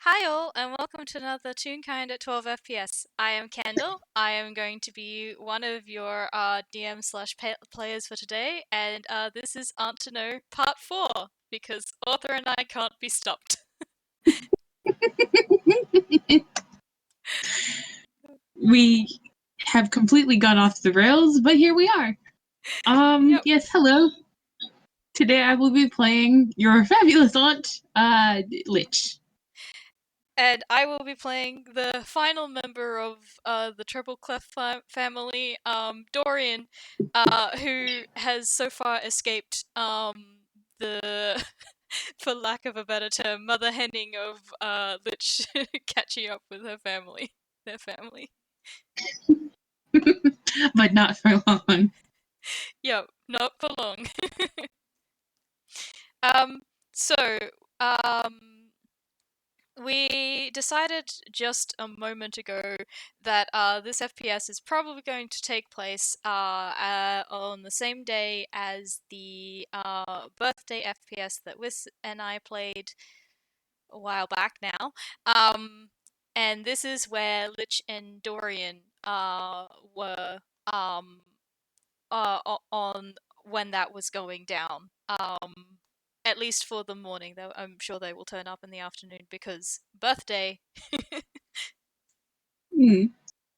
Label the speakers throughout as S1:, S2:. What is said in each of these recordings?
S1: Hi all, and welcome to another Toonkind at 12 FPS. I am Kendall. I am going to be one of your DM slash players for today, and this is Aunt to Know Part 4, because Author and I can't be stopped.
S2: We have completely gone off the rails, but here we are.
S1: Yep.
S2: Yes, hello. Today I will be playing your fabulous aunt, Litch.
S1: And I will be playing the final member of the Trebleclef family, Dorian, who has so far escaped the, for lack of a better term, mother henning of Litch catching up with their family.
S2: But not for long.
S1: Yep, not for long. um, so, um, we decided just a moment ago that this FPS is probably going to take place on the same day as the birthday FPS that Wiz and I played a while back now. And this is where Litch and Dorian were on when that was going down. At least for the morning, though I'm sure they will turn up in the afternoon because birthday.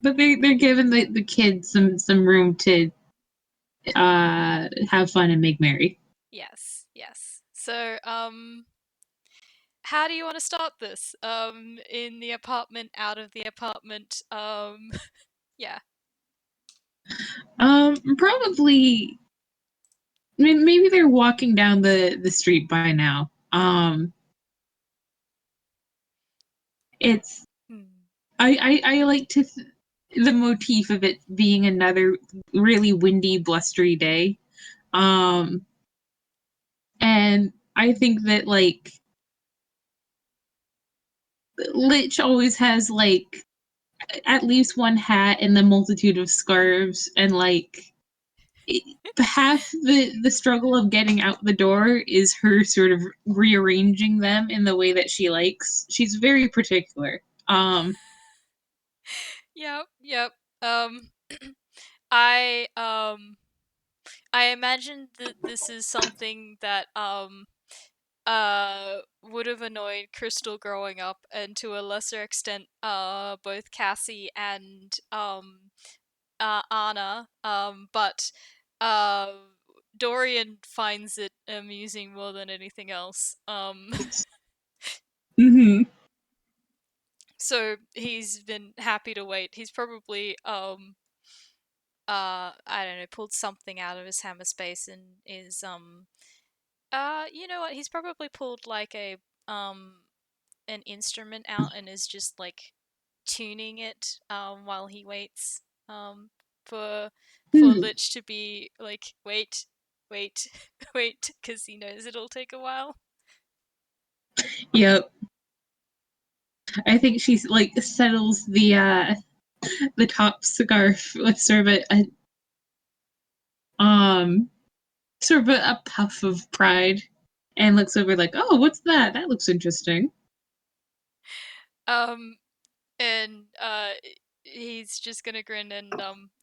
S2: But they're giving the kids some room to have fun and make merry.
S1: Yes, yes. So, how do you want to start this? In the apartment, out of the apartment. Yeah.
S2: Probably. I mean, maybe they're walking down the street by now. It's
S1: Hmm.
S2: I like to the motif of it being another really windy, blustery day. Um, and I think that Litch always has at least one hat and the multitude of scarves, and half the struggle of getting out the door is her sort of rearranging them in the way that she likes. She's very particular.
S1: Yep, yep. Um, I I imagine that this is something that would have annoyed Crystal growing up, and to a lesser extent, both Cassie and Anna. But uh, Dorian finds it amusing more than anything else.
S2: Hmm.
S1: So he's been happy to wait. He's probably I don't know, pulled something out of his hammer space and is you know what? He's probably pulled like a um an instrument out and is just like tuning it while he waits for Lich to be like wait, wait, wait, because he knows it'll take a while.
S2: Yep. I think she's settles the top scarf with um sort of a puff of pride, and looks over like, oh, what's that? That looks interesting.
S1: Um and he's just gonna grin and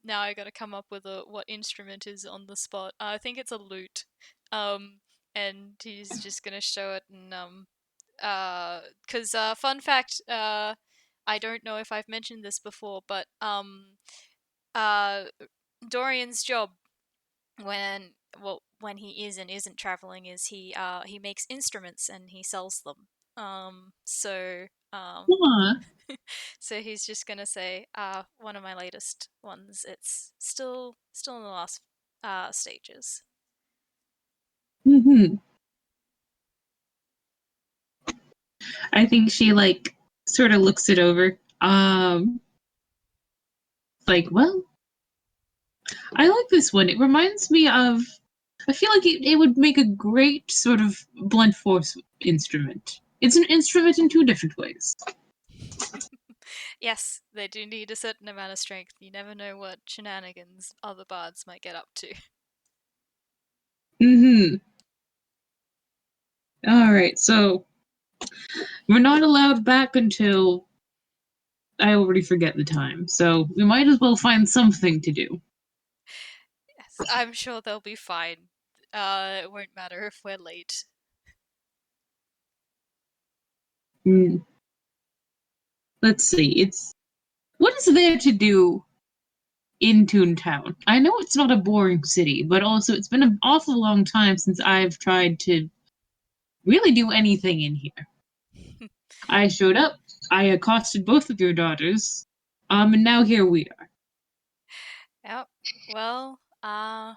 S1: now I gotta come up with a what instrument is on the spot. I think it's a lute. Um and he's just gonna show it and because fun fact, I don't know if I've mentioned this before, but uh Dorian's job when when he is and isn't traveling is he makes instruments and he sells them. So
S2: Huh.
S1: so he's just gonna say, one of my latest ones. It's still in the last stages.
S2: Hmm. I think she sort of looks it over. Well, I like this one. It reminds me of. I feel like it would make a great sort of blunt force instrument. It's an instrument in two different ways.
S1: Yes, they do need a certain amount of strength. You never know what shenanigans other bards might get up to.
S2: Hmm. All right, so We're not allowed back until I already forget the time, so we might as well find something to do.
S1: Yes, I'm sure they'll be fine. It won't matter if we're late.
S2: Mm, let's see. It's what is there to do in Toontown? I know it's not a boring city, but also it's been an awful long time since I've tried to really do anything in here. I showed up, I accosted both of your daughters, and now here we are.
S1: Yep. Well, I'll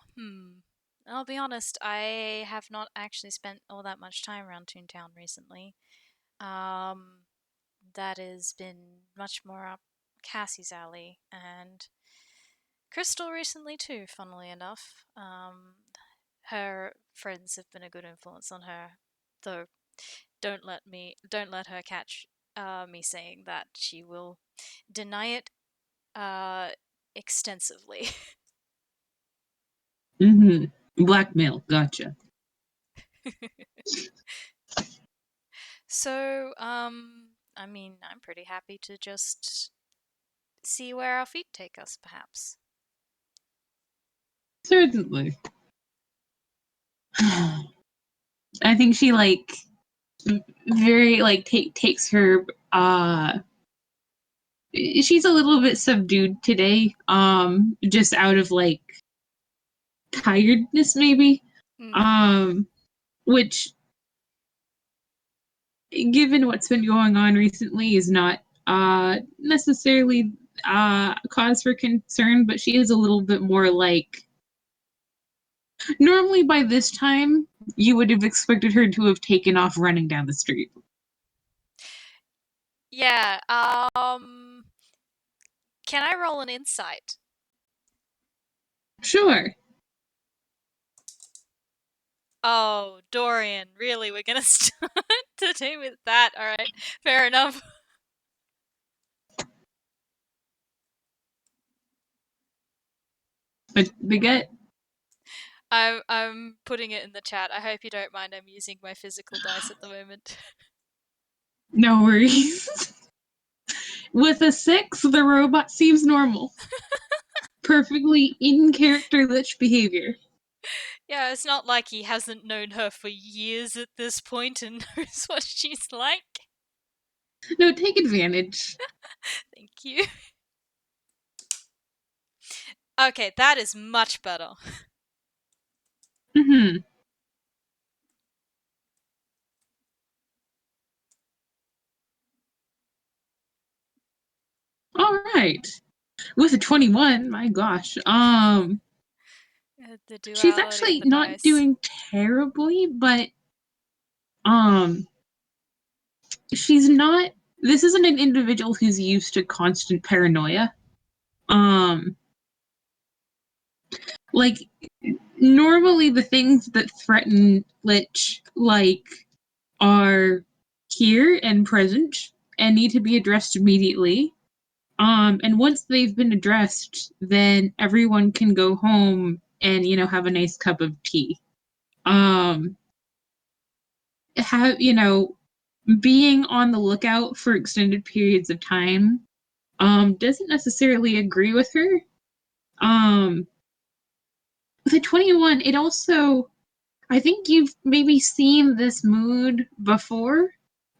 S1: be honest, I have not actually spent all that much time around Toontown recently. Um, that has been much more up Cassie's alley, and Crystal recently too, funnily enough. Her friends have been a good influence on her, though don't let her catch me saying that. She will deny it uh, extensively.
S2: Blackmail, gotcha.
S1: So, I mean, I'm pretty happy to just see where our feet take us, perhaps.
S2: Certainly. I think she very takes her she's a little bit subdued today, just out of tiredness maybe.
S1: Mm.
S2: Um which given what's been going on recently is not necessarily a cause for concern, but she is a little bit more normally by this time you would have expected her to have taken off running down the street.
S1: Yeah. Can I roll an insight?
S2: Sure.
S1: Oh, Dorian, really? We're gonna start today with that? All right, fair enough.
S2: But they get
S1: I'm putting it in the chat. I hope you don't mind. I'm using my physical dice at the moment.
S2: no worries. With a 6, the robot seems normal. Perfectly in character Litch behavior.
S1: Yeah, it's not like he hasn't known her for years at this point and knows what she's like.
S2: No, take advantage.
S1: Thank you. Okay, that is much better.
S2: Hmm. All right. With a 21, my gosh.
S1: The
S2: She's
S1: duality of
S2: actually
S1: the
S2: not
S1: dice.
S2: doing terribly, but um she's not this isn't an individual who's used to constant paranoia. Um like normally the things that threaten Lich are here and present and need to be addressed immediately. And once they've been addressed, then everyone can go home and, have a nice cup of tea. Um, have, being on the lookout for extended periods of time, doesn't necessarily agree with her. Um, with a 21, it also, I think you've maybe seen this mood before.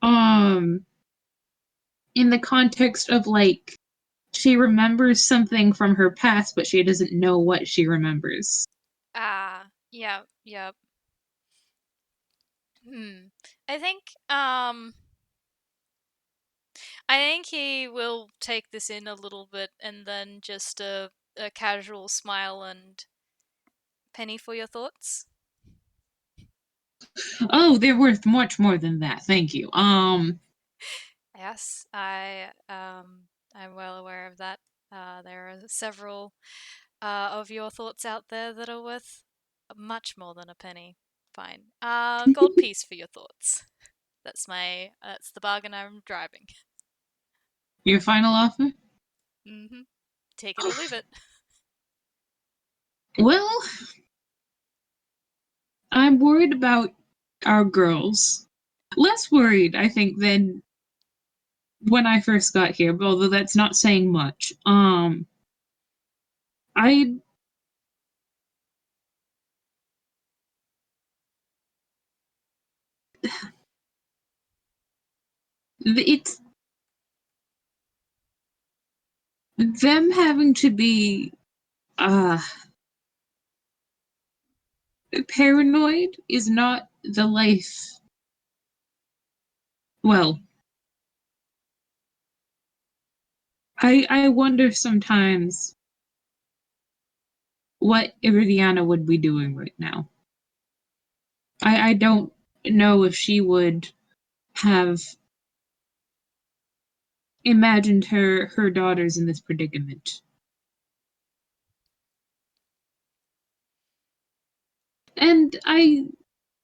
S2: Um, in the context of she remembers something from her past, but she doesn't know what she remembers.
S1: Ah, yep, yep. Hmm. I think I think he will take this in a little bit and then just a casual smile and penny for your thoughts.
S2: Oh, they're worth much more than that. Thank you.
S1: Yes, I'm well aware of that. There are several of your thoughts out there that are worth much more than a penny. Fine. Gold piece for your thoughts. That's the bargain I'm driving.
S2: Your final offer?
S1: Mm-hmm. Take it or leave it.
S2: Well, I'm worried about our girls. less worried, I think, than when I first got here, although that's not saying much. I it's them having to be uh paranoid is not the life. Well, I wonder sometimes what Iridiana would be doing right now. I don't know if she would have imagined her daughters in this predicament. And I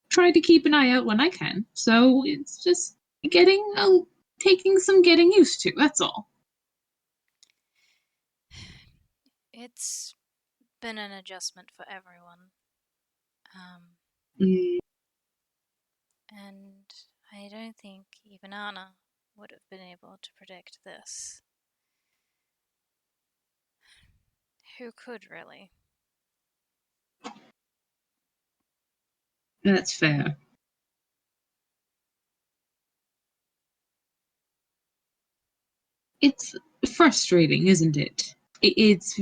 S2: try to keep an eye out when I can. So it's just taking some getting used to. That's all.
S1: It's been an adjustment for everyone. Um,
S2: Mm,
S1: and I don't think even Anna would have been able to predict this. Who could really?
S2: that's fair. It's frustrating, isn't it? It's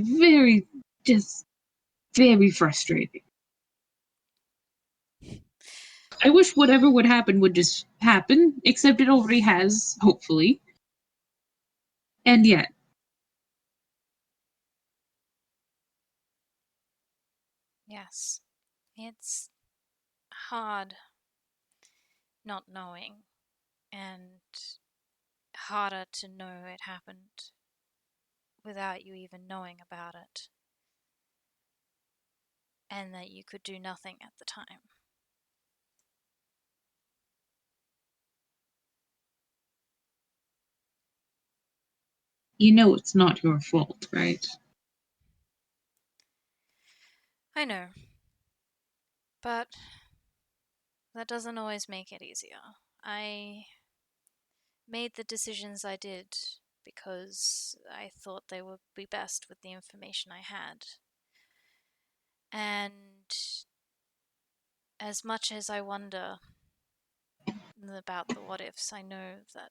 S2: just very frustrating. I wish whatever would happen would just happen, except it already has, hopefully. And yet,
S1: Yes, it's hard not knowing, and harder to know it happened without you even knowing about it, and that you could do nothing at the time.
S2: you know it's not your fault, right?
S1: I know, but that doesn't always make it easier. I made the decisions I did because I thought they would be best with the information I had. And as much as I wonder about the what ifs, I know that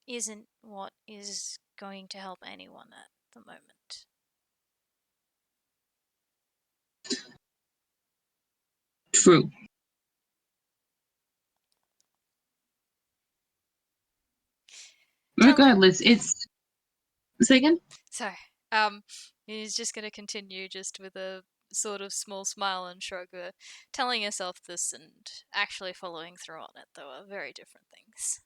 S1: isn't what is going to help anyone at the moment.
S2: True.
S1: Telling.
S2: Regardless, it's. Say again?
S1: Sorry. Um, he's just going to continue just with a sort of small smile and shrug. Telling yourself this and actually following through on it, though, are very different things.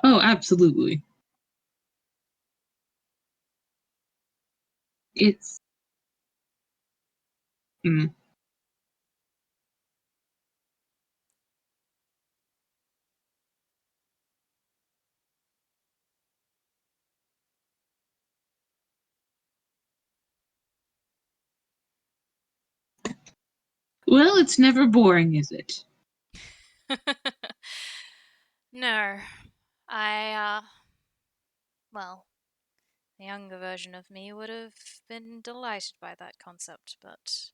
S2: Oh, absolutely. It's. Mm. Well, it's never boring, is it?
S1: No, I, well, the younger version of me would have been delighted by that concept, but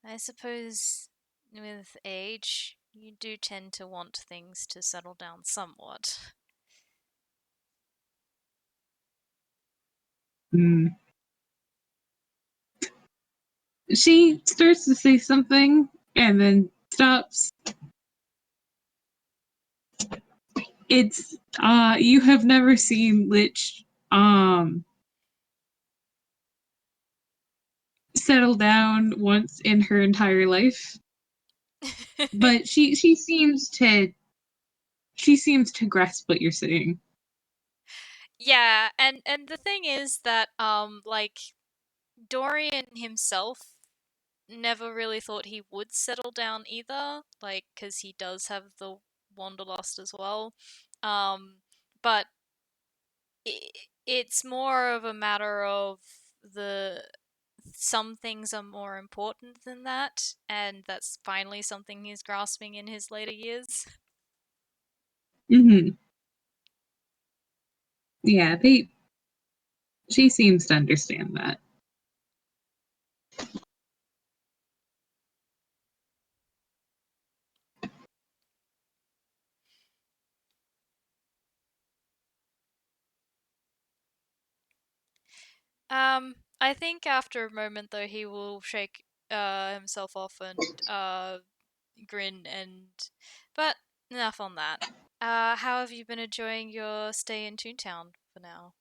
S1: I suppose with age, you do tend to want things to settle down somewhat.
S2: Mm. She starts to say something and then stops. It's you have never seen Litch settle down once in her entire life. But she seems to grasp what you're saying.
S1: Yeah, and the thing is that like Dorian himself never really thought he would settle down either, like cuz he does have the wanderlust as well. Um but it's more of a matter of the some things are more important than that, and that's finally something he's grasping in his later years.
S2: Hmm. Yeah, they. She seems to understand that.
S1: I think after a moment though he will shake himself off and grin and but enough on that. How have you been enjoying your stay in Toontown for now?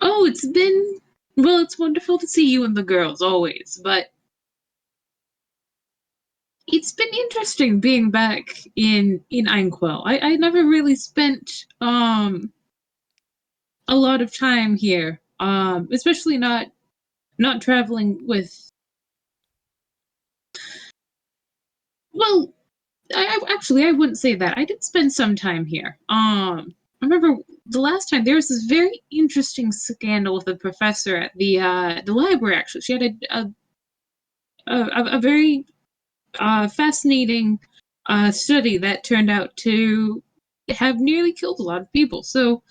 S2: Oh, it's been. Well, it's wonderful to see you and the girls always, but it's been interesting being back in Einquell. I never really spent a lot of time here, especially not traveling with. Well, actually I wouldn't say that. I did spend some time here. I remember the last time there was this very interesting scandal with a professor at the library. Actually, she had a very fascinating study that turned out to have nearly killed a lot of people. So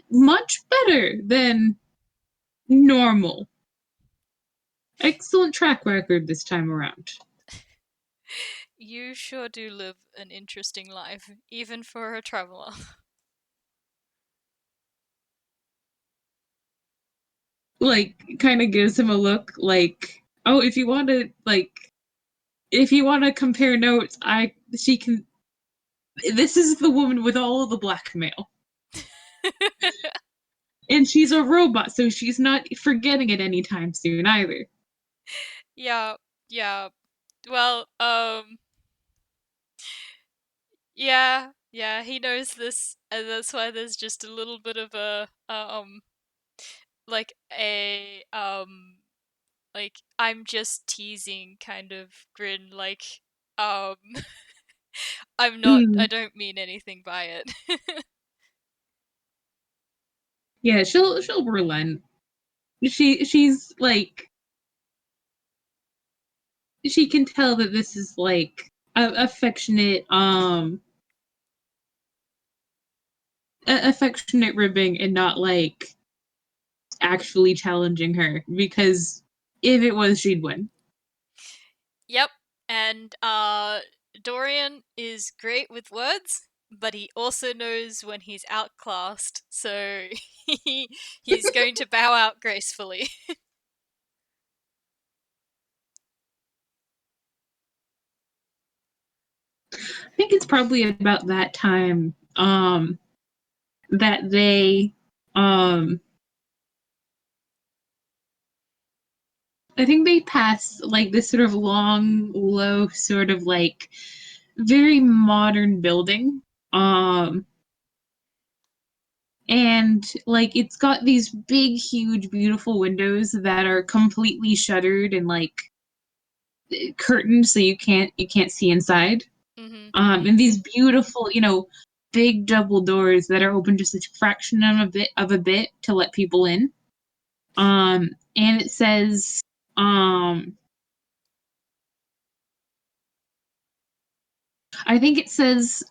S2: much better than normal. Excellent track record this time around.
S1: You sure do live an interesting life, even for a traveler.
S2: Like, kind of gives him a look like, oh, if you want to compare notes, I she can. This is the woman with all of the blackmail, and she's a robot, so she's not forgetting it anytime soon either.
S1: Yeah, yeah. Well, yeah, he knows this, and that's why there's just a little bit of a like a like I'm just teasing kind of grin, like um I
S2: Mm.
S1: don't mean anything by it.
S2: Yeah, she'll relent. She's like she can tell that this is like affectionate affectionate ribbing and not like actually challenging her because if it was she'd win.
S1: Yep. And Dorian is great with words, but he also knows when he's outclassed, so he's going to bow out gracefully.
S2: I think it's probably about that time that they um I think they pass like this sort of long, low, sort of like very modern building. Um and like it's got these big, huge, beautiful windows that are completely shuttered and like curtained so you can't see inside.
S1: Mhm. Mhm.
S2: And these beautiful, big double doors that are open just a fraction of a bit to let people in. And it says, um, I think it says,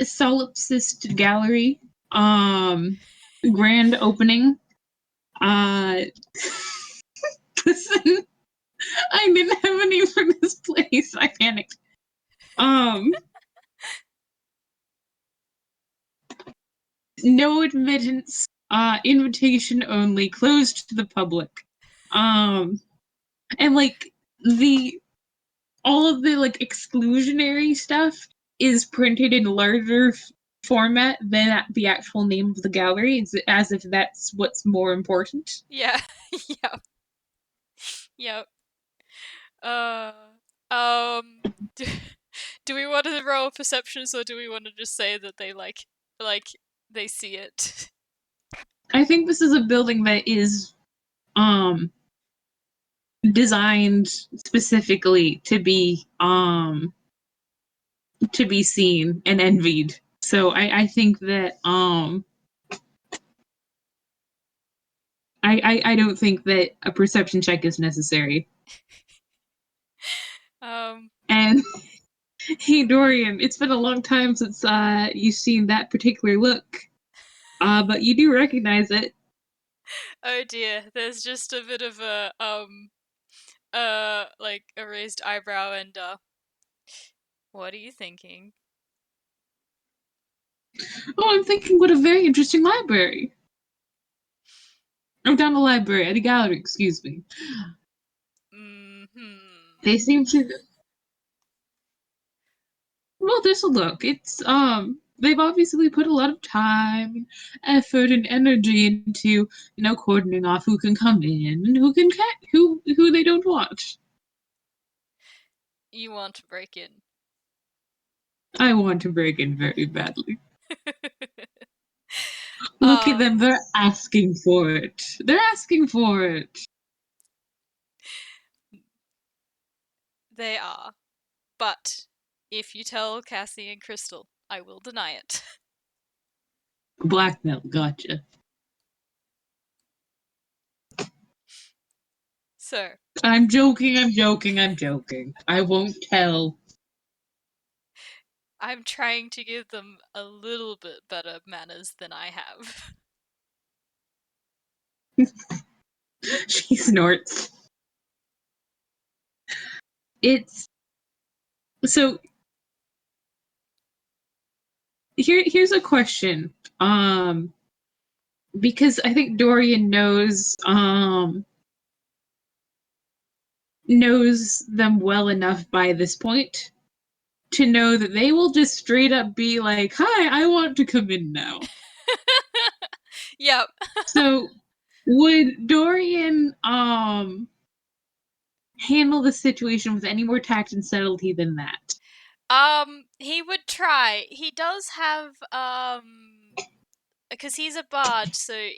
S2: solipsist gallery, um, grand opening. Uh, listen, I didn't have a name for this place. I panicked. Um, no admittance. Invitation only. Closed to the public. Um, and like the all of the like exclusionary stuff is printed in larger format than the actual name of the gallery. It's as if that's what's more important.
S1: Yeah. Yep. Yep. Uh um do, do we want to roll perceptions or do we want to just say that they like they see it?
S2: I think this is a building that is um designed specifically to be seen and envied. So I think that I don't think that a perception check is necessary.
S1: Um,
S2: And hey, Dorian, it's been a long time since you've seen that particular look. But you do recognize it.
S1: oh dear, there's just a bit of a like a raised eyebrow and what are you thinking?
S2: Oh, I'm thinking what a very interesting library. Oh, down the library, at a gallery, excuse me.
S1: Hmm.
S2: They seem to. Well, there's a look. It's they've obviously put a lot of time, effort, and energy into cordoning off who can come in and who they don't want.
S1: You want to break in.
S2: I want to break in very badly. Look at
S1: um,
S2: them, they're asking for it. They're asking for it.
S1: they are. But if you tell Cassie and Crystal, I will deny it.
S2: Blackmail, gotcha.
S1: So,
S2: I'm joking, I'm joking, I'm joking. I won't tell.
S1: I'm trying to give them a little bit better manners than I have.
S2: She snorts. It's so here's a question. Because I think Dorian knows them well enough by this point to know that they will just straight up be like, "Hi, I want to come in now."
S1: Yep.
S2: So, would Dorian handle the situation with any more tact and subtlety than that?
S1: He would try. He does have because he's a bard, so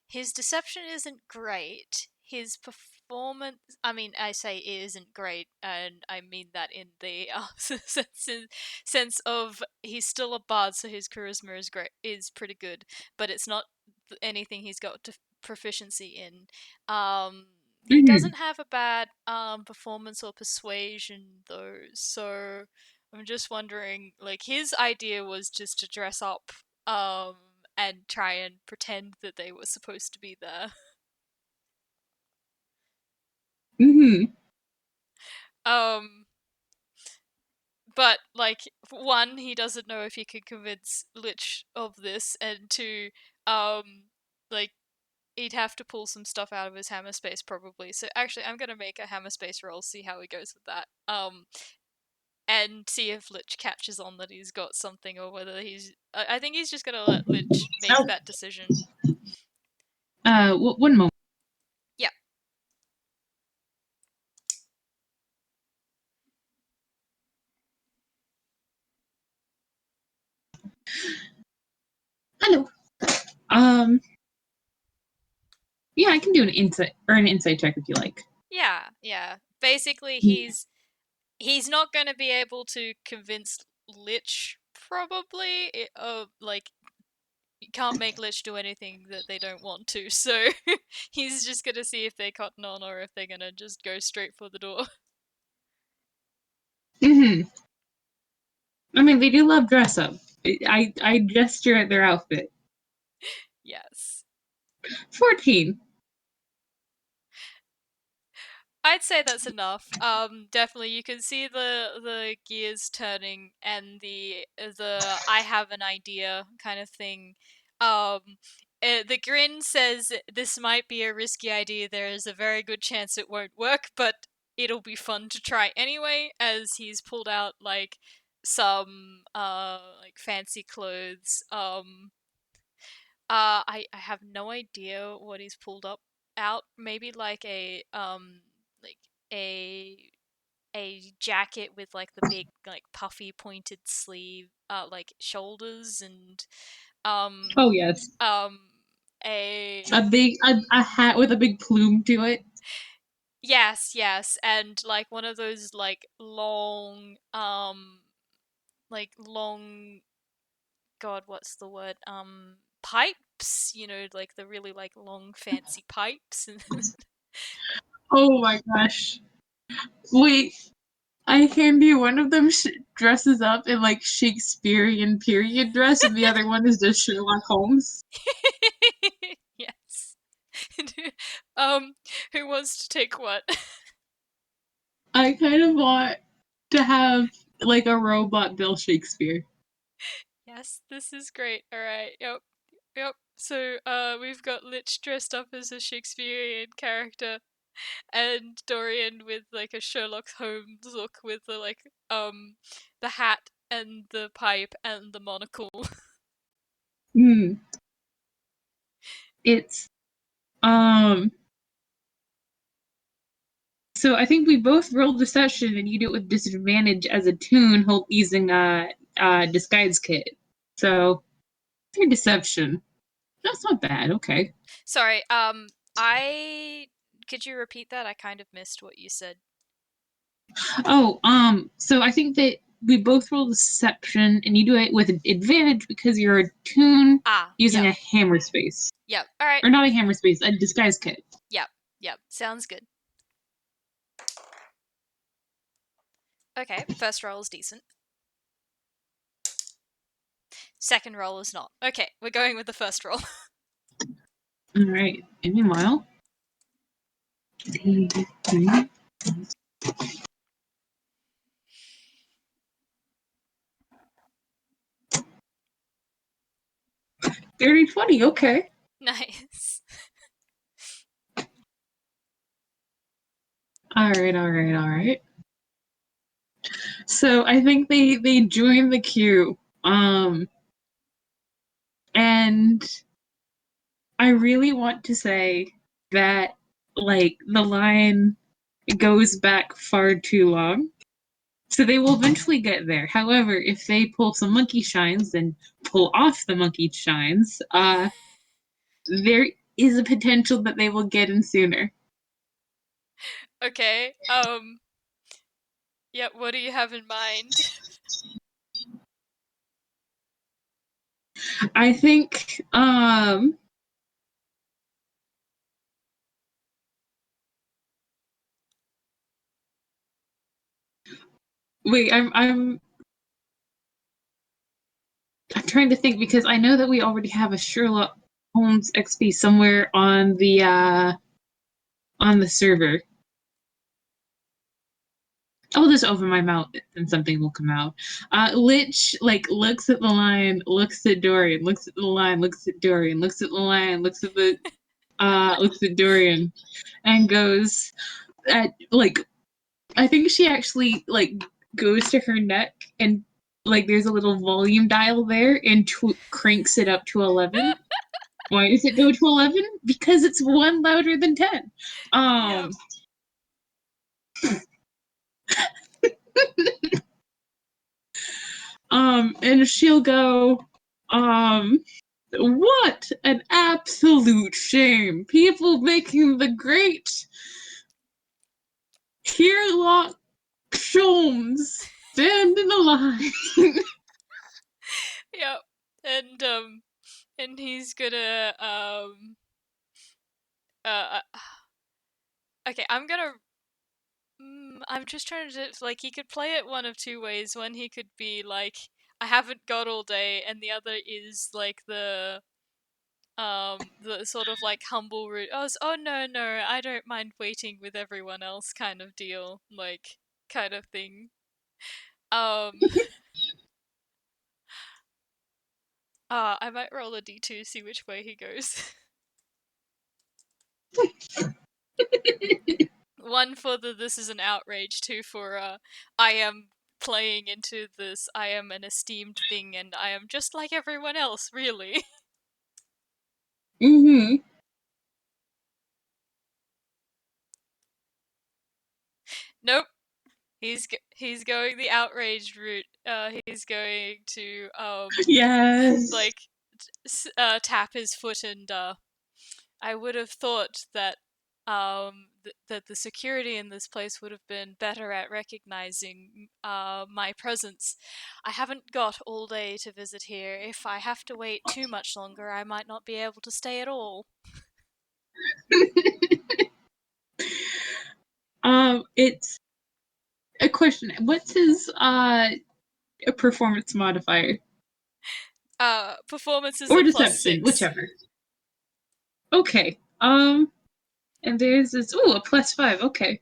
S1: his deception isn't great. His performance, I mean, I say it isn't great, and I mean that in the sense of he's still a bard, so his charisma is pretty good, but it's not anything he's got proficiency in. He
S2: Mm-hmm.
S1: doesn't have a bad performance or persuasion though, so I'm just wondering, like his idea was just to dress up um and try and pretend that they were supposed to be there.
S2: Mm-hmm.
S1: Um but like one, he doesn't know if he can convince Litch of this, and two, like he'd have to pull some stuff out of his hammer space probably. So actually I'm gonna make a hammer space roll, see how he goes with that. And see if Litch catches on that he's got something, or whether I think he's just gonna let Litch make
S2: Oh,
S1: that decision.
S2: one moment.
S1: Yeah.
S2: Hello. Um, yeah, I can do an insight check if you like.
S1: Yeah, yeah. Basically, he's not going to be able to convince Lich. Probably, like you can't make Lich do anything that they don't want to. So he's just going to see if they cotton on or if they're going to just go straight for the door.
S2: Mm-hmm. I mean, they do love dress up. I gesture at their outfit.
S1: Yes.
S2: 14.
S1: I'd say that's enough. Definitely, you can see the gears turning and the I have an idea kind of thing. The grin says this might be a risky idea. There is a very good chance it won't work, but it'll be fun to try anyway. As he's pulled out like some like fancy clothes. I have no idea what he's pulled up out. Maybe like like a a jacket with like the big like puffy pointed sleeve like shoulders and um
S2: Oh yes,
S1: um a
S2: a hat with a big plume to it.
S1: yes, and like one of those like long, god, what's the word, pipe pipes, like the really like long fancy pipes.
S2: Oh my gosh. Wait, I handy one of them dresses up in like Shakespearean period dress, and the other one is just Sherlock Holmes.
S1: Yes. um, who wants to take what?
S2: I kind of want to have like a robot Bill Shakespeare.
S1: Yes, this is great. All right. Yep. Yep. So, we've got Litch dressed up as a Shakespearean character, and Dorian with like a Sherlock Holmes look with the the hat and the pipe and the monocle.
S2: Hmm. It's um. So I think we both rolled deception, and you do it with disadvantage as a tune, using disguise kit. So your deception. That's not bad. Okay.
S1: Sorry. I could you repeat that? I kind of missed what you said.
S2: Oh, so I think that we both roll deception, and you do it with advantage because you're a tune
S1: Ah,
S2: using
S1: yep,
S2: a hammer space,
S1: yep. All right.
S2: or not a hammer space, a disguise kit.
S1: Yep, yep. Sounds good. Okay, first roll is decent. Second roll is not. Okay, we're going with the first roll.
S2: All right. And meanwhile, 30-20. Okay.
S1: Nice.
S2: All right. All right. All right. So I think they join the queue. And I really want to say that like the line goes back far too long. So they will eventually get there. However, if they pull some monkey shines and pull off the monkey shines, there is a potential that they will get in sooner.
S1: Okay. Yeah, what do you have in mind?
S2: I think wait, I'm trying to think because I know that we already have a Sherlock Holmes XP somewhere on the server. I'll just open my mouth and something will come out. Litch like looks at the line, looks at Dorian, looks at the line, looks at Dorian, looks at the line, looks at Dorian, and goes at like I think she actually like goes to her neck and like there's a little volume dial there and cranks it up to 11. Why does it go to 11? Because it's one louder than 10.
S1: Yep.
S2: Um and she'll go what an absolute shame. People making the great Sherlock Holmes stand in the line.
S1: Yep. And he's gonna okay, I'm just trying to like he could play it one of two ways. One, he could be like, I haven't got all day, and the other is like the sort of like humble root. Oh no, no, I don't mind waiting with everyone else kind of deal, like kind of thing. Um, I might roll a d2, see which way he goes. One for the this is an outrage, two for I am playing into this. I am an esteemed thing, and I am just like everyone else, really.
S2: Mm-hmm.
S1: Nope. He's going the outraged route. He's going to
S2: Yes.
S1: like tap his foot and I would have thought that that the security in this place would have been better at recognizing my presence. I haven't got all day to visit here. If I have to wait too much longer, I might not be able to stay at all.
S2: It's a question. What's his a performance modifier?
S1: Performance is
S2: Or
S1: a
S2: deception,
S1: +6.
S2: whichever. Okay. And there's this a +5, okay.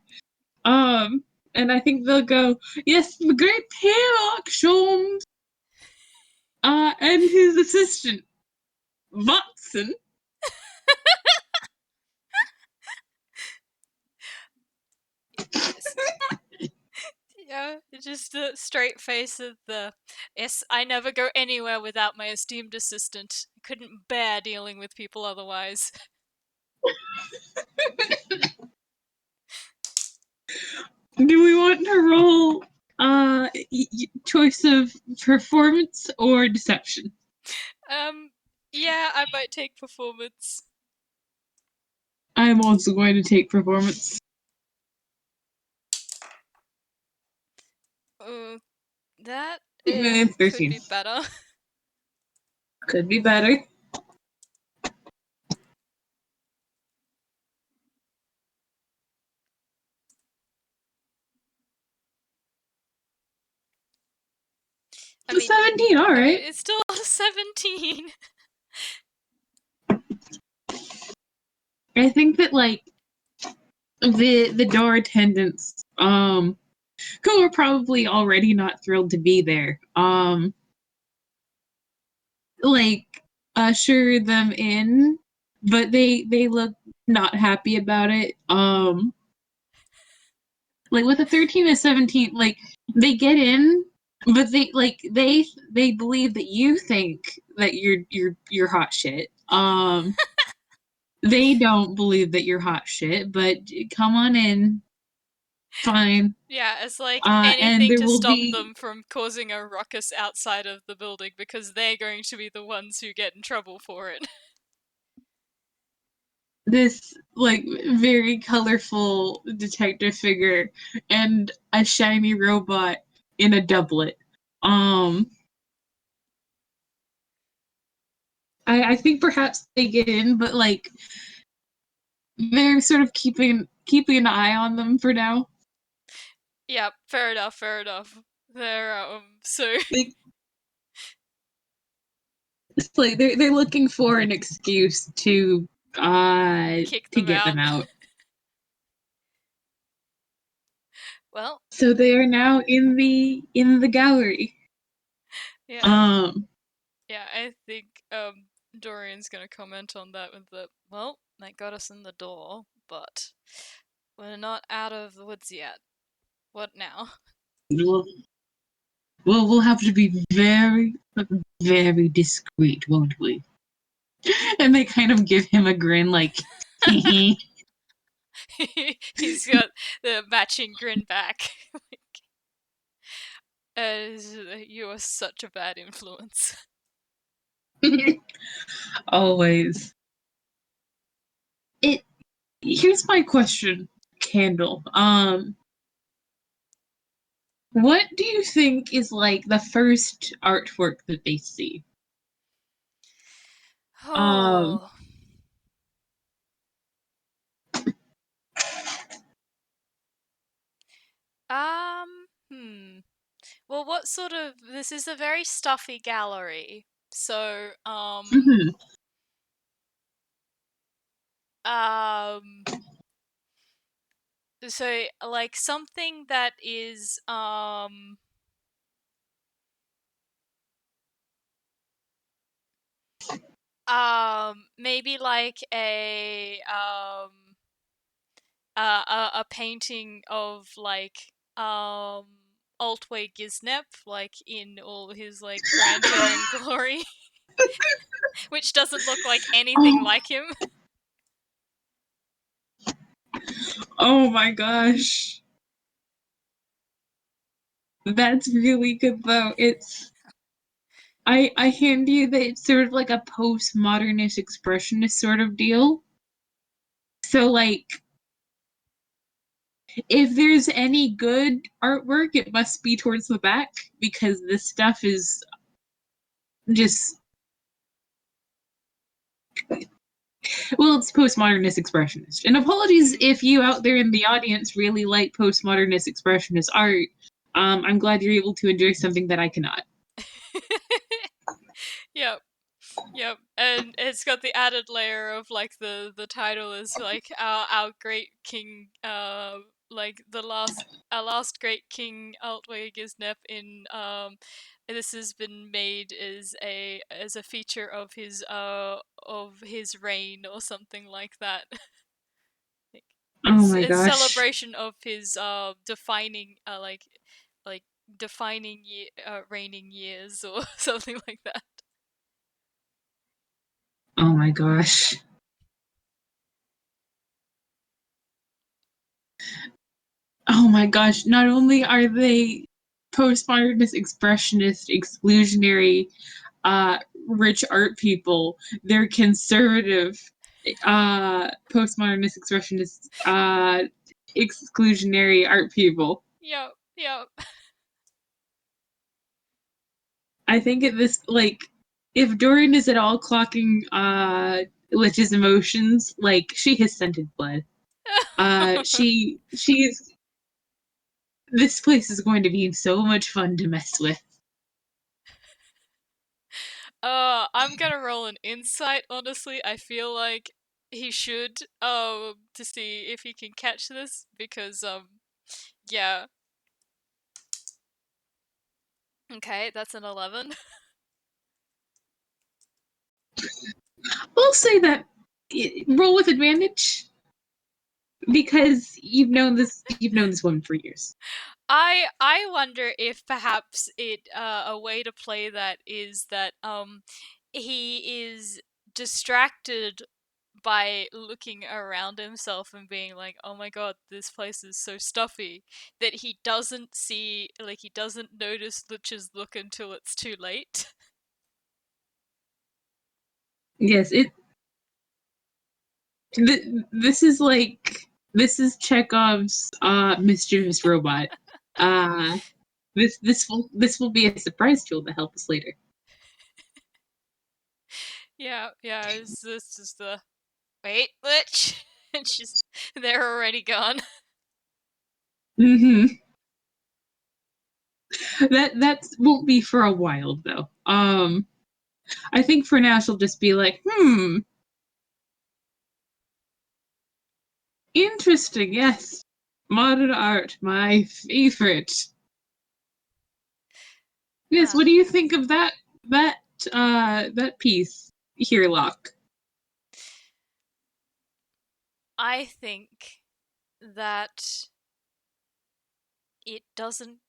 S2: Um, and I think they'll go, yes, the great Sherlock Holmes, and his assistant, Watson.
S1: Yes. Yeah, just the straight face of the. Yes, I never go anywhere without my esteemed assistant. I couldn't bear dealing with people otherwise.
S2: Do we want to roll choice of performance or deception?
S1: Yeah, I might take performance.
S2: I'm also going to take performance.
S1: Uh, that could
S2: 13.
S1: be better.
S2: Could be better.
S1: I
S2: It's a
S1: mean,
S2: 17, alright.
S1: it's still a 17.
S2: I think that like the door attendants, who are probably already not thrilled to be there, like usher them in, but they look not happy about it. Like with a 13 to 17, like they get in, but they believe that you think that you're hot shit. They don't believe that you're hot shit, but come on in, fine.
S1: Yeah, it's like
S2: And
S1: anything
S2: there
S1: to
S2: will
S1: stop
S2: be
S1: them from causing a ruckus outside of the building because they're going to be the ones who get in trouble for it.
S2: this like very colorful detective figure and a shiny robot in a doublet. Um, I think perhaps they get in, but like they're sort of keeping an eye on them for now.
S1: Yeah, fair enough, fair enough. They're so
S2: Like it's like they're looking for an excuse
S1: kick
S2: to
S1: them
S2: get
S1: out.
S2: them out.
S1: Well,
S2: So they are now in the gallery.
S1: yeah.
S2: Um,
S1: Yeah, I think Dorian's gonna comment on that with the well, they got us in the door, but we're not out of the woods yet. What now?
S2: we'll, we'll have to be very very discreet, won't we? And they kind of give him a grin, like,
S1: He's got the matching grin back. You are such a bad influence.
S2: always. It. Here's my question, Candle. What do you think is like the first artwork that they see? Um,
S1: Oh, hmm. Well, what sort of? This is a very stuffy gallery, so
S2: mhm.
S1: um, so like something that is maybe like a painting of like Altway Gisnep, like in all his like grandeur and glory, which doesn't look like anything
S2: Oh,
S1: like him.
S2: oh my gosh. That's really good though. I hand you that it's sort of like a postmodernist expressionist sort of deal. So like If there's any good artwork, it must be towards the back because this stuff is just, well, it's postmodernist expressionist. And apologies
S1: Mm.
S2: if you out there in the audience really like postmodernist expressionist art. I'm glad you're able to enjoy something that I cannot.
S1: Yep. Yep, and it's got the added layer of like the title is like our great king, like the last our last great king Altway Gisnep in this has been made as a feature of his reign or something like that. Like,
S2: Oh
S1: it's
S2: my
S1: in
S2: gosh.
S1: celebration of his defining like defining reigning years or something like that.
S2: Oh my gosh. Oh my gosh. Not only are they postmodernist, expressionist, exclusionary, uh, rich art people, they're conservative, postmodernist, expressionist, exclusionary art people.
S1: Yep, yep.
S2: I think at this, like, if Dorian is at all clocking, Litch's emotions, like, she has scented blood. She's, this place is going to be so much fun to mess with.
S1: I'm gonna roll an insight, honestly. I feel like he should, to see if he can catch this, because, yeah. Okay, that's an 11.
S2: We'll say that roll with advantage because you've known this woman for years.
S1: I wonder if perhaps a way to play that is that, he is distracted by looking around himself and being like, "Oh my god, this place is so stuffy," that he doesn't see, like, he doesn't notice Luch's look until it's too late.
S2: Yes, this is like this is Chekhov's mischievous robot. Uh this will be a surprise tool to help us later.
S1: Yeah, yeah, it's just the wait, Litch, and she's they're already gone.
S2: Hmm. That won't be for a while though. I think for now she'll just be like, interesting, yes. Modern art, my favorite. Yes,
S1: Ah,
S2: what do you think of that that piece here, Locke?
S1: I think that it doesn't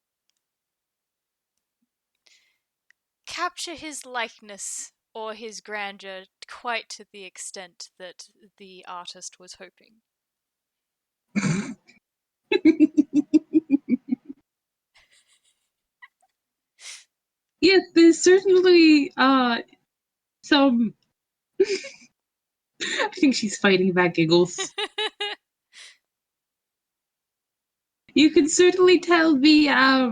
S1: capture his likeness or his grandeur quite to the extent that the artist was hoping.
S2: Yes, there's certainly some I think she's fighting back giggles. You can certainly tell the uh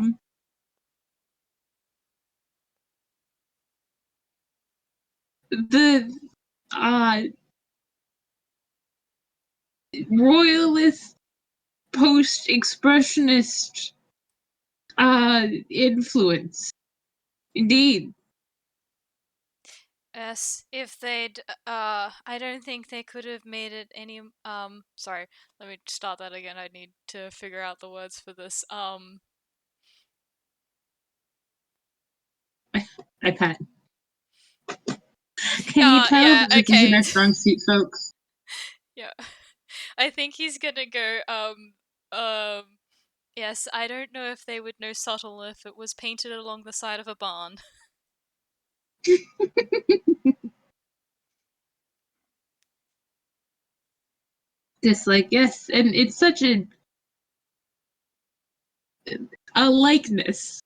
S2: royalist post expressionist influence. Indeed.
S1: Yes, if they'd, I don't think they could have made it any, sorry, let me start that again. I need to figure out the words for this.
S2: iPad. Can you tell
S1: Yeah,
S2: that this isn't
S1: okay.
S2: our strong suit, folks?
S1: Yeah. I think he's gonna go, um, yes, I don't know if they would know subtle if it was painted along the side of a barn.
S2: Just like yes, and it's such a likeness.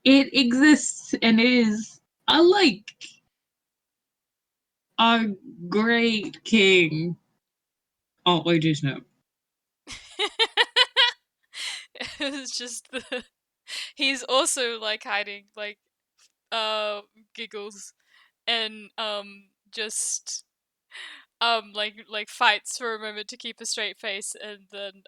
S2: It exists and is alike our great king. Oh, wait, just no.
S1: It's just he's also like hiding like giggles and just like fights for a moment to keep a straight face, and then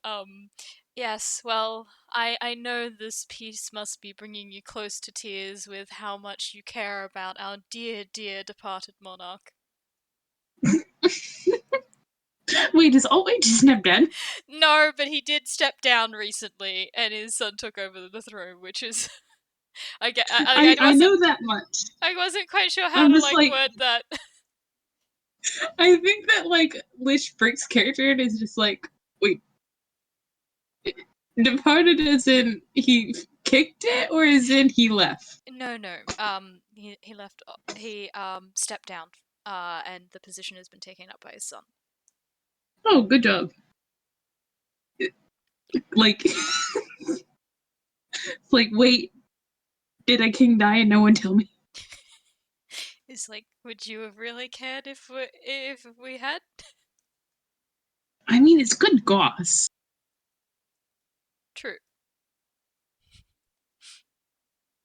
S1: yes, well, I know this piece must be bringing you close to tears with how much you care about our dear dear departed monarch.
S2: Wait, is Alt Right just not dead?
S1: No, but he did step down recently and his son took over the throne, which is I
S2: I
S1: wasn't
S2: know that much.
S1: I wasn't quite sure how
S2: I'm
S1: to
S2: just
S1: like
S2: like,
S1: word that.
S2: I think that like Litch Brick's character is just like, wait, departed as in he kicked it, or as in he left?
S1: No, no. He left. He stepped down. And the position has been taken up by his son.
S2: Oh, good job. Like, it's like, wait, did a king die and no one tell me?
S1: It's like, would you have really cared if we had?
S2: I mean, it's good goss.
S1: True.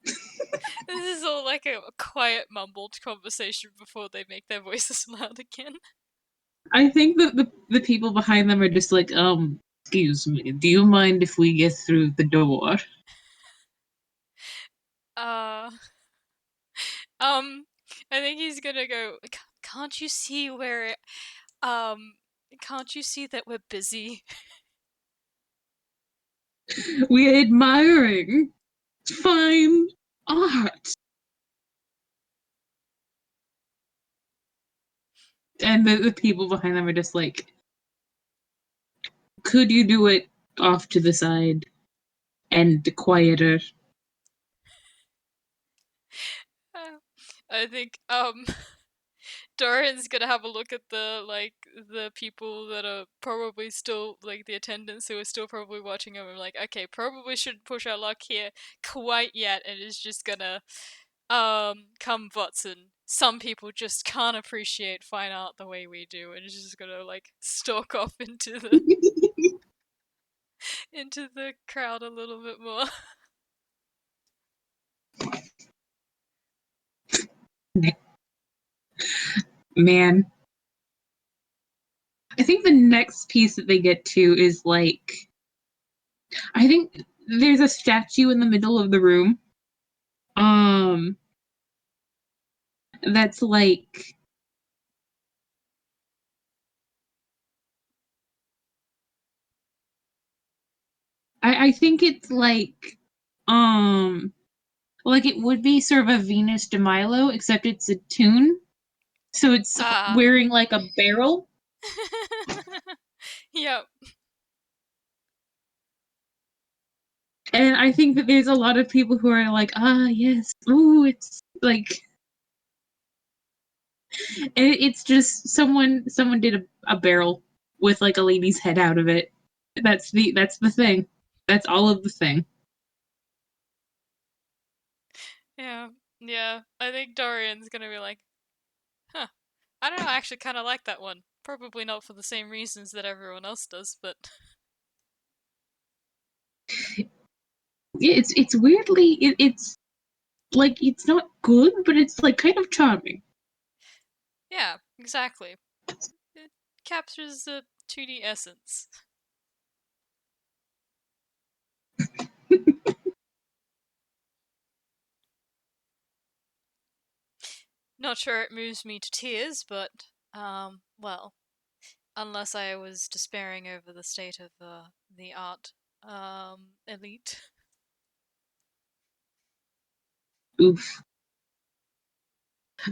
S1: This is all like a quiet, mumbled conversation before they make their voices loud again.
S2: I think that the people behind them are just like, excuse me, do you mind if we get through the door?
S1: Uh, um, I think he's gonna go. Can't you see where? Um, can't you see that we're busy?
S2: We're admiring fine art. And the people behind them are just like, could you do it off to the side and quieter?
S1: I think Dorian's gonna have a look at the people that are probably still like the attendants who are still probably watching him and like, okay, probably shouldn't push our luck here quite yet, and is just gonna come Watson. Some people just can't appreciate fine art the way we do, and is just gonna like stalk off into the crowd a little bit more.
S2: Man, I think the next piece that they get to is like, I think there's a statue in the middle of the room. Um, that's like, I think it's like it would be sort of a Venus de Milo, except it's a tune. So it's
S1: Ah.
S2: wearing like a barrel.
S1: Yep.
S2: And I think that there's a lot of people who are like, ah, yes, ooh, it's like, it's just someone did a barrel with like a lady's head out of it. That's the thing. That's all of the thing.
S1: Yeah. Yeah. I think Dorian's gonna be like, huh. I don't know, I actually kinda like that one. Probably not for the same reasons that everyone else does, but
S2: It's weirdly it's like it's not good, but it's like kind of charming.
S1: yeah, exactly. It captures the 2D essence. Not sure it moves me to tears, but, well, unless I was despairing over the state of the art elite.
S2: Oof.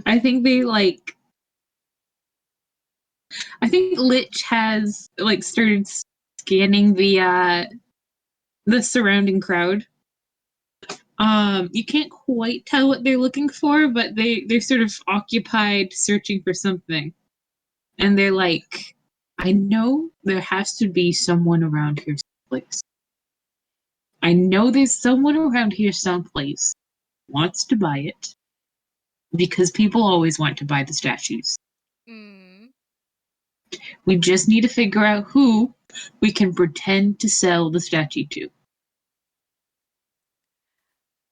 S2: I think they like I think Litch has like started scanning the surrounding crowd. You can't quite tell what they're looking for, but they're sort of occupied searching for something. And they're like, I know there has to be someone around here someplace. I know there's someone around here someplace who wants to buy it because people always want to buy the statues.
S1: Mm.
S2: We just need to figure out who we can pretend to sell the statue to.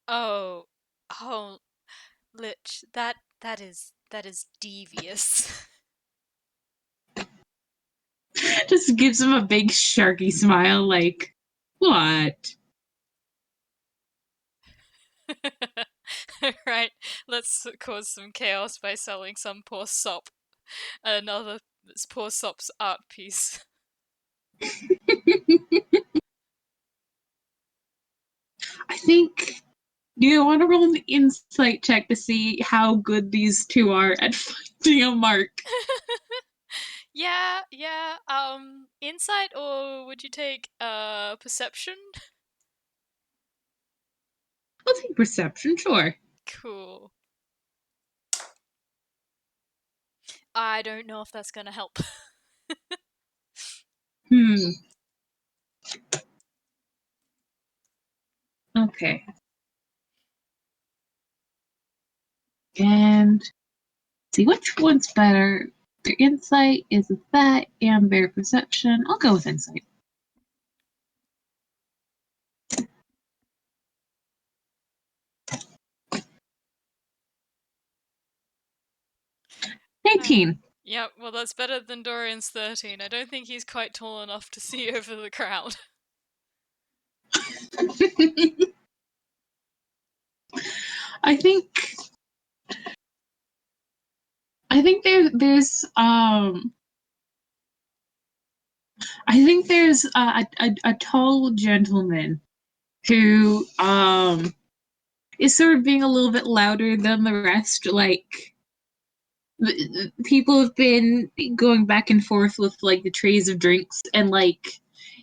S1: Oh, oh, Litch, that is devious.
S2: Just gives him a big sharky smile, like, what?
S1: Right, let's cause some chaos by selling some poor sop another poor sop's art piece.
S2: I think. Do you want to roll an insight check to see how good these two are at finding a mark?
S1: Yeah, yeah. Insight, or would you take perception?
S2: I'll take perception, sure.
S1: Cool. I don't know if that's gonna help.
S2: Hmm. Okay. And see which one's better. Their insight is that and their perception. I'll go with insight. 19.
S1: Yep, well, that's better than Dorian's 13. I don't think he's quite tall enough to see over the crowd.
S2: I think there's a tall gentleman who is sort of being a little bit louder than the rest. Like people have been going back and forth with like the trays of drinks, and like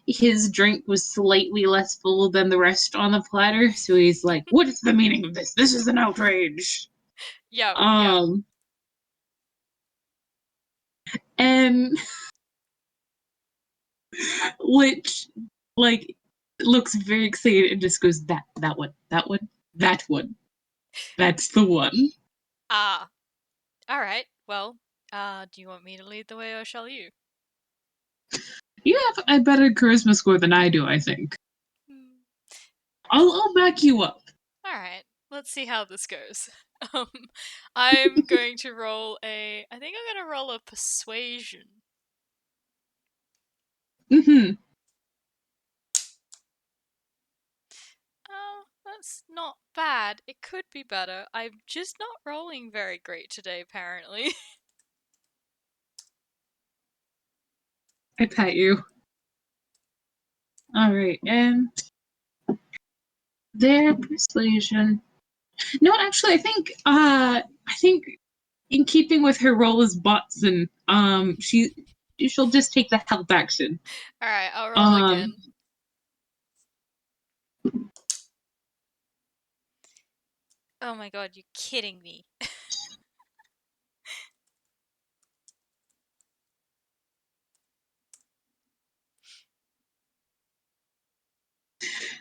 S2: his drink was slightly less full than the rest on the platter, so he's like, what is the meaning of this? This is an outrage.
S1: Yep, yep.
S2: um and Litch like looks very excited and just goes, that one, that one, that's the one.
S1: Ah, alright. Well, do you want me to lead the way or shall you?
S2: You have a better charisma score than I do, I think.
S1: Hmm.
S2: I'll back you up.
S1: Alright, let's see how this goes. Um, I'm going to roll a. I think I'm gonna roll a persuasion.
S2: Mm-hmm.
S1: Oh, that's not bad. It could be better. I'm just not rolling very great today, apparently.
S2: I pat you. All right, and their persuasion. No, actually, I think in keeping with her role as Botson, she'll just take the help action.
S1: Alright, I'll roll
S2: Um,
S1: again. Oh my god, you're kidding me.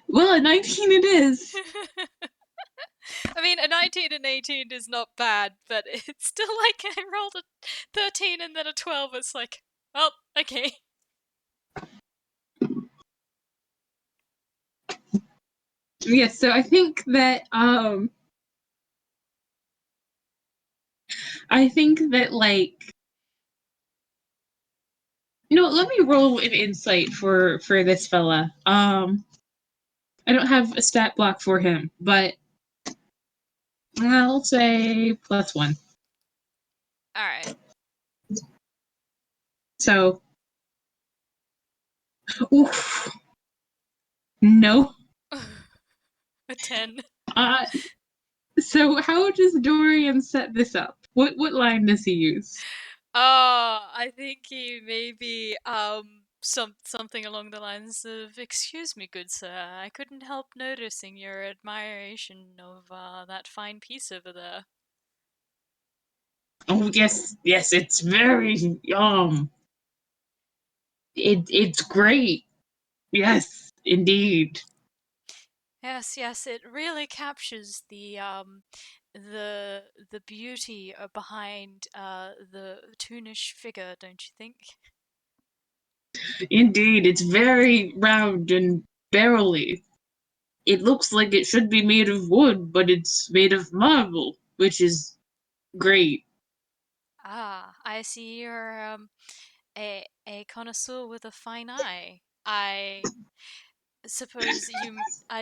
S2: well, a 19 it is.
S1: I mean, a 19 and 18 is not bad, but it's still like I rolled a 13 and then a 12. It's like, well, okay.
S2: Yes, so I think that like let me roll an insight for this fella. I don't have a stat block for him, but I'll say +1.
S1: Alright.
S2: So, oof, no.
S1: A 10.
S2: Uh, so how does Dorian set this up? What line does he use?
S1: Oh, I think he maybe something along the lines of, "Excuse me, good sir, I couldn't help noticing your admiration of that fine piece over there."
S2: Oh yes, yes, it's very it's great. Yes, indeed.
S1: Yes, yes, it really captures the beauty behind the toonish figure, don't you think?
S2: Indeed, it's very round and barrely. It looks like it should be made of wood, but it's made of marble, which is great.
S1: Ah, I see you're a connoisseur with a fine eye. I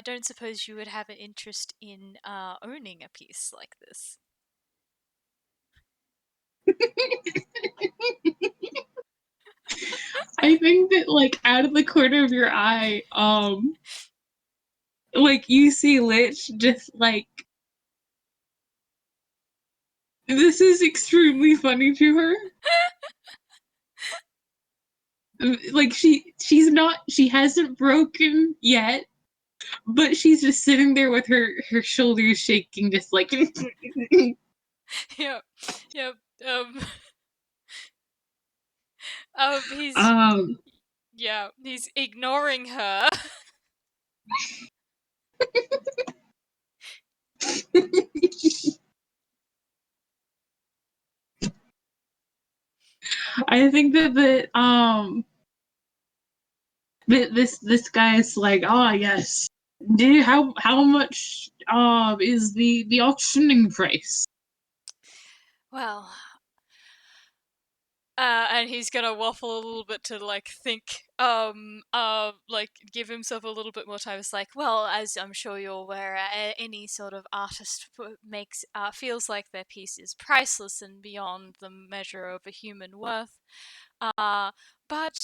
S1: don't suppose you would have an interest in owning a piece like this.
S2: I think that like out of the corner of your eye, like you see Litch just like this is extremely funny to her. Like she hasn't broken yet, but she's just sitting there with her shoulders shaking, just like
S1: Yep, yep. Um, he's
S2: um.
S1: yeah, he's ignoring her.
S2: I think that this guy's like, oh yes. Do you, how much is the auctioning price?
S1: Well, and he's gonna waffle a little bit to like think, like give himself a little bit more time. It's like, well, as I'm sure you're aware, any sort of artist makes feels like their piece is priceless and beyond the measure of a human worth. But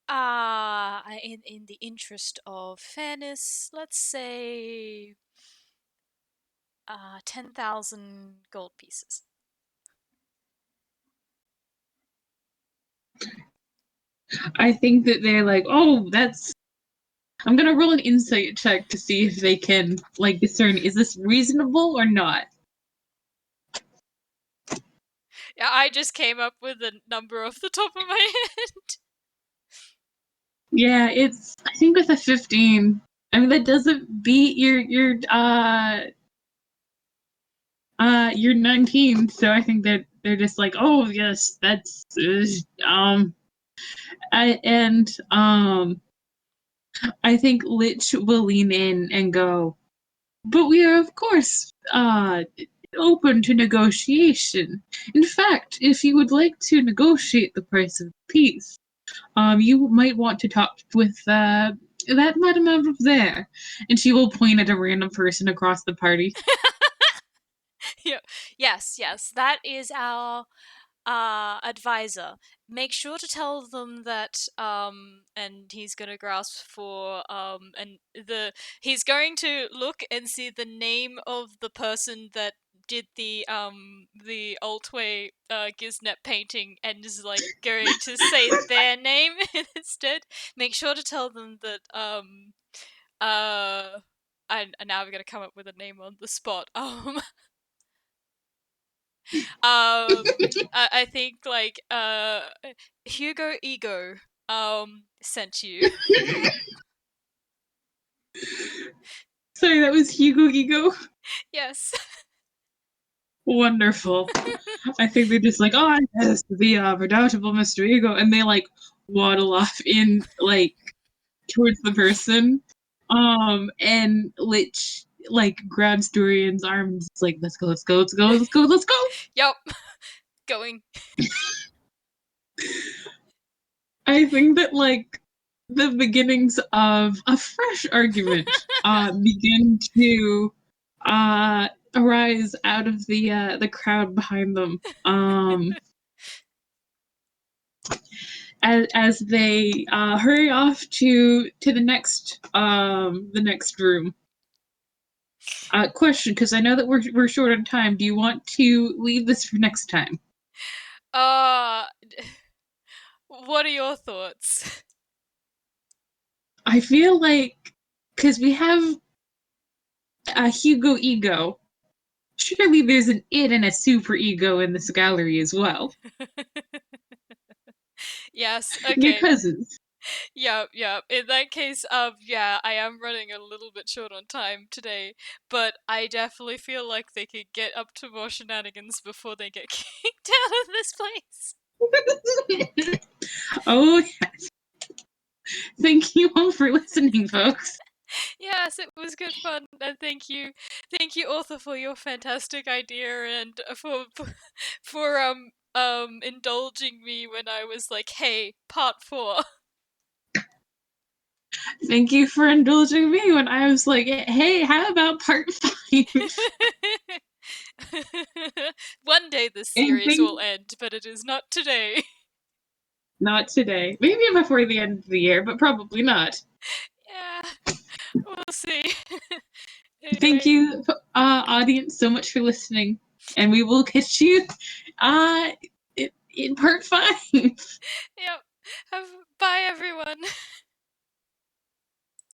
S1: in the interest of fairness, let's say 10,000 gold pieces.
S2: I think that they're like, oh, that's. I'm gonna roll an insight check to see if they can like discern is this reasonable or not.
S1: Yeah, I just came up with a number off the top of my head.
S2: Yeah, it's. I think with a 15. I mean, that doesn't beat your 19. So I think that they're just like, oh yes, that's and I think Litch will lean in and go, but we are, of course, open to negotiation. In fact, if you would like to negotiate the price of peace, you might want to talk with that madam over there. And she will point at a random person across the party.
S1: Yeah. Yes, yes, that is our advisor. Make sure to tell them that and he's going to grasp for and the he's going to look and see the name of the person that did the Altway Gisnet painting and is like going to say their name instead. Make sure to tell them that and now we're gonna come up with a name on the spot. I think like Hugo Ego sent you.
S2: Sorry, that was Hugo Ego.
S1: Yes.
S2: Wonderful. I think they're just like, oh yes, the redoubtable Mr. Ego, and they like waddle off in like towards the person. And Litch like grabs Dorian's arms, like, let's go, let's go, let's go, let's go, let's go.
S1: Yep. Going.
S2: I think that like the beginnings of a fresh argument begin to arise out of the crowd behind them. As they hurry off to the next room. Question, because I know that we're short on time. Do you want to leave this for next time?
S1: Uh what are your thoughts?
S2: I feel like because we have a Hugo ego, surely there's an id and a super ego in this gallery as well.
S1: Yes,
S2: They're
S1: okay.
S2: cousins.
S1: Yeah. In that case, yeah, I am running a little bit short on time today, but I definitely feel like they could get up to more shenanigans before they get kicked out of this place.
S2: Oh, thank you all for listening, folks.
S1: Yes, it was good fun, and thank you, author, for your fantastic idea and for indulging me when I was like, "Hey, part 4."
S2: Thank you for indulging me when I was like, hey, how about part 5?
S1: One day this
S2: And
S1: series
S2: thank
S1: will end, but it is not today.
S2: not today. Maybe before the end of the year, but probably not.
S1: Yeah, we'll see.
S2: Thank
S1: Anyway,
S2: you, audience, so much for listening. And we will catch you uh, in part 5.
S1: yep. Bye, everyone.